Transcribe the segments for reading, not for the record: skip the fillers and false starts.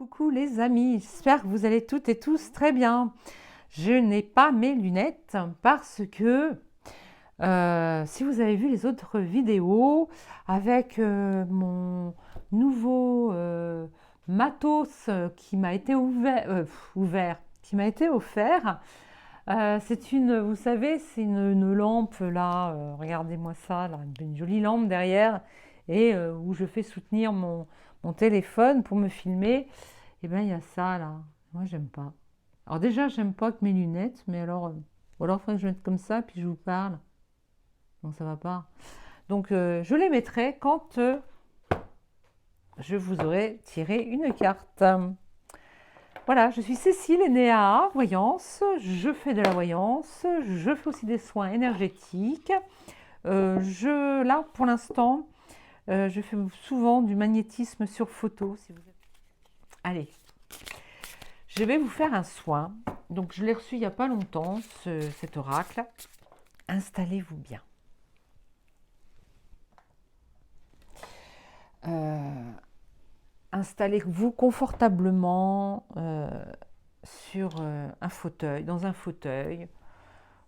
Coucou les amis, j'espère que vous allez toutes et tous très bien. Je n'ai pas mes lunettes parce que si vous avez vu les autres vidéos avec mon nouveau matos qui m'a été qui m'a été offert, c'est une, vous savez, c'est une lampe là, regardez-moi ça, là, une jolie lampe derrière et où je fais soutenir mon téléphone pour me filmer. Et bien il y a ça là, moi j'aime pas. Alors déjà j'aime pas que mes lunettes, mais alors, ou alors il faudrait que je mette comme ça puis je vous parle. Non ça va pas. Donc je les mettrai quand je vous aurai tiré une carte. Voilà, je suis Cécile, Néa, voyance, je fais de la voyance, je fais aussi des soins énergétiques. Là, pour l'instant, je fais souvent du magnétisme sur photo. Si vous... Allez, je vais vous faire un soin. Donc, je l'ai reçu il n'y a pas longtemps, cet oracle. Installez-vous bien. Installez-vous confortablement sur un fauteuil, dans un fauteuil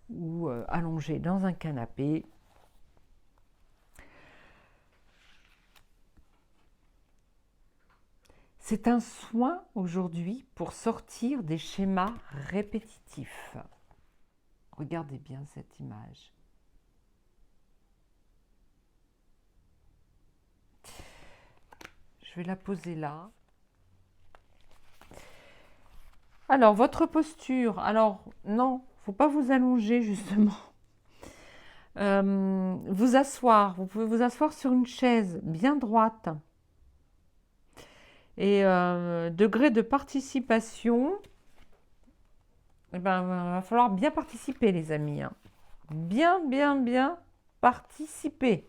ou allongé dans un canapé. C'est un soin aujourd'hui pour sortir des schémas répétitifs. Regardez bien cette image. Je vais la poser là. Alors, votre posture. Alors, non, il ne faut pas vous allonger justement. Vous asseoir. Vous pouvez vous asseoir sur une chaise bien droite. Et degré de participation, eh ben, il va falloir bien participer, les amis. Hein. Bien participer.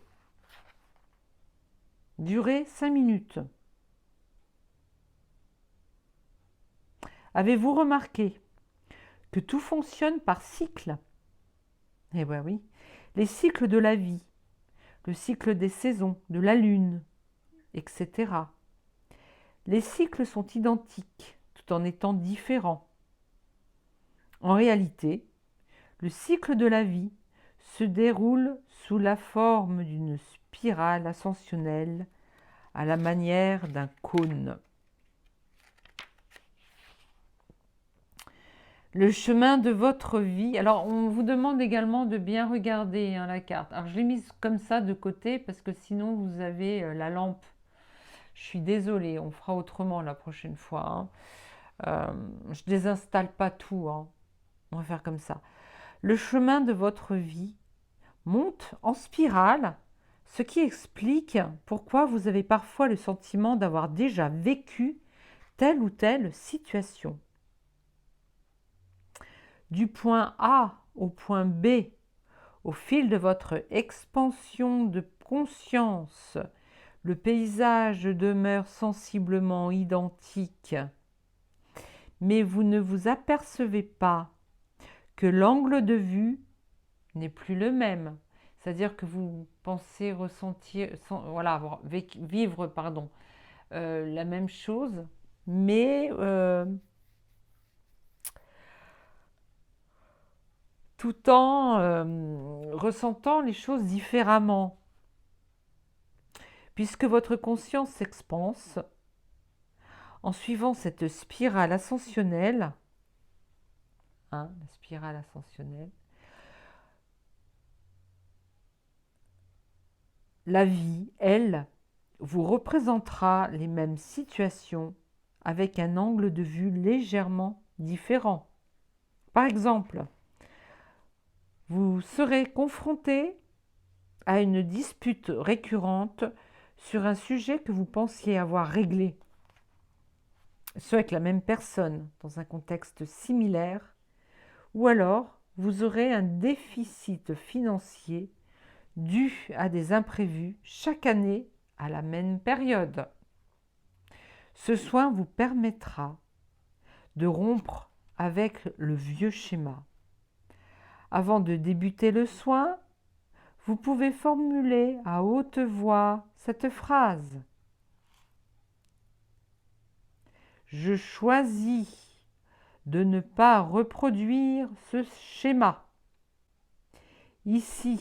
Durée 5 minutes. Avez-vous remarqué que tout fonctionne par cycle? Eh bien oui, les cycles de la vie, le cycle des saisons, de la lune, etc. Les cycles sont identiques, tout en étant différents. En réalité, le cycle de la vie se déroule sous la forme d'une spirale ascensionnelle à la manière d'un cône. Le chemin de votre vie. Alors, on vous demande également de bien regarder hein, la carte. Alors, je l'ai mise comme ça de côté parce que sinon, vous avez la lampe. Je suis désolée, on fera autrement la prochaine fois. Hein. Je désinstalle pas tout. Hein. On va faire comme ça. Le chemin de votre vie monte en spirale, ce qui explique pourquoi vous avez parfois le sentiment d'avoir déjà vécu telle ou telle situation. Du point A au point B, au fil de votre expansion de conscience, le paysage demeure sensiblement identique, mais vous ne vous apercevez pas que l'angle de vue n'est plus le même. C'est-à-dire que vous pensez ressentir, voilà, vivre la même chose, mais tout en ressentant les choses différemment. Puisque votre conscience s'expanse en suivant cette spirale ascensionnelle, hein, la spirale ascensionnelle, la vie, elle, vous représentera les mêmes situations avec un angle de vue légèrement différent. Par exemple, vous serez confronté à une dispute récurrente sur un sujet que vous pensiez avoir réglé, soit avec la même personne dans un contexte similaire, ou alors vous aurez un déficit financier dû à des imprévus chaque année à la même période. Ce soin vous permettra de rompre avec le vieux schéma. Avant de débuter le soin, vous pouvez formuler à haute voix cette phrase. Je choisis de ne pas reproduire ce schéma. Ici,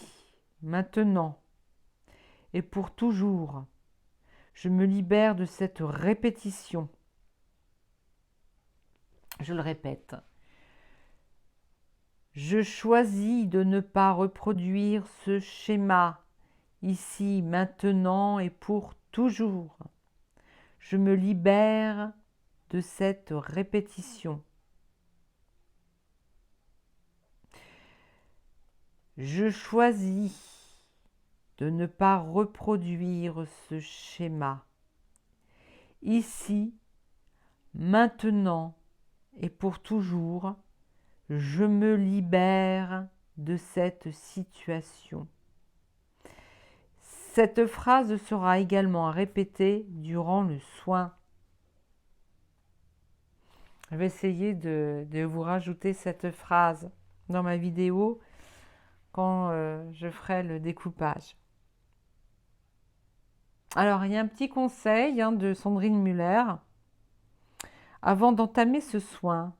maintenant et pour toujours, je me libère de cette répétition. Je le répète. Je choisis de ne pas reproduire ce schéma, ici, maintenant et pour toujours. Je me libère de cette répétition. Je choisis de ne pas reproduire ce schéma, ici, maintenant et pour toujours. Je me libère de cette situation. Cette phrase sera également répétée durant le soin. Je vais essayer de vous rajouter cette phrase dans ma vidéo quand je ferai le découpage. Alors, il y a un petit conseil de Sandrine Muller. Avant d'entamer ce soin,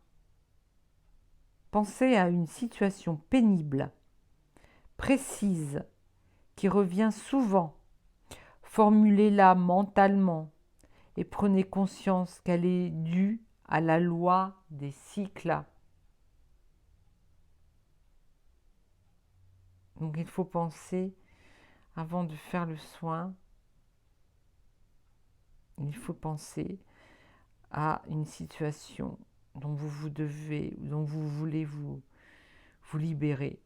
pensez à une situation pénible, précise, qui revient souvent. Formulez-la mentalement et prenez conscience qu'elle est due à la loi des cycles. Donc il faut penser, avant de faire le soin, il faut penser à une situation dont vous voulez vous libérer,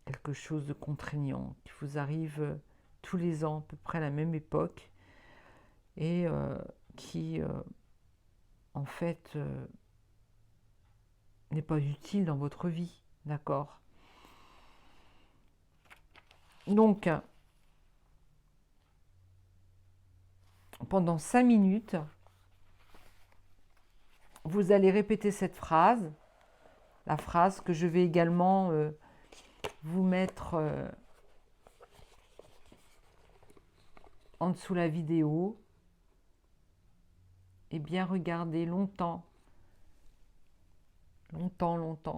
quelque chose de contraignant qui vous arrive tous les ans, à peu près à la même époque, et qui, en fait, n'est pas utile dans votre vie, d'accord? Donc, pendant 5 minutes, vous allez répéter cette phrase, la phrase que je vais également vous mettre en dessous la vidéo, et bien regarder longtemps,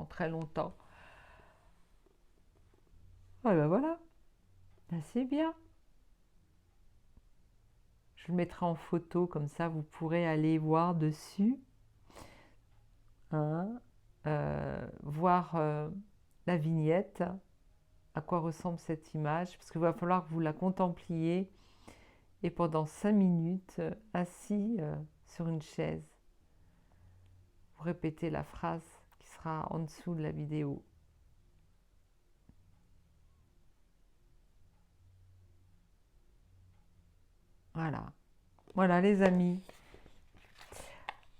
très longtemps. Ah ben voilà, c'est bien. Je le mettrai en photo, comme ça vous pourrez aller voir dessus, voir la vignette, à quoi ressemble cette image, parce qu'il va falloir que vous la contempliez, et pendant 5 minutes, assis sur une chaise, vous répétez la phrase qui sera en dessous de la vidéo. Voilà. Voilà les amis.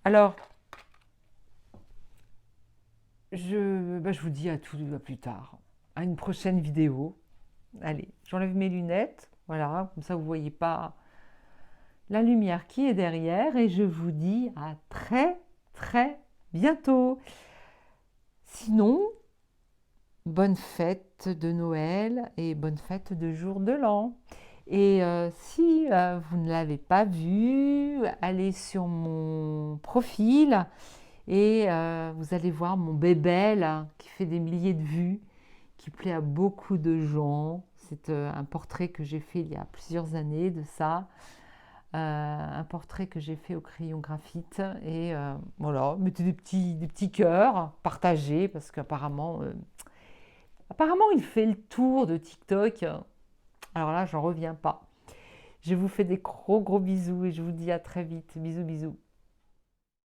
Alors, je vous dis à plus tard, à une prochaine vidéo. Allez, j'enlève mes lunettes, voilà, comme ça vous ne voyez pas la lumière qui est derrière, et je vous dis à très très bientôt. Sinon, bonne fête de Noël et bonne fête de jour de l'an. Et si vous ne l'avez pas vu, allez sur mon profil et vous allez voir mon bébé là, qui fait des milliers de vues, qui plaît à beaucoup de gens. C'est un portrait que j'ai fait il y a plusieurs années de ça. Un portrait que j'ai fait au crayon graphite. Et voilà, mettez des petits cœurs, partagez, parce qu'apparemment il fait le tour de TikTok. Alors là, j'en reviens pas. Je vous fais des gros bisous et je vous dis à très vite. Bisous, bisous.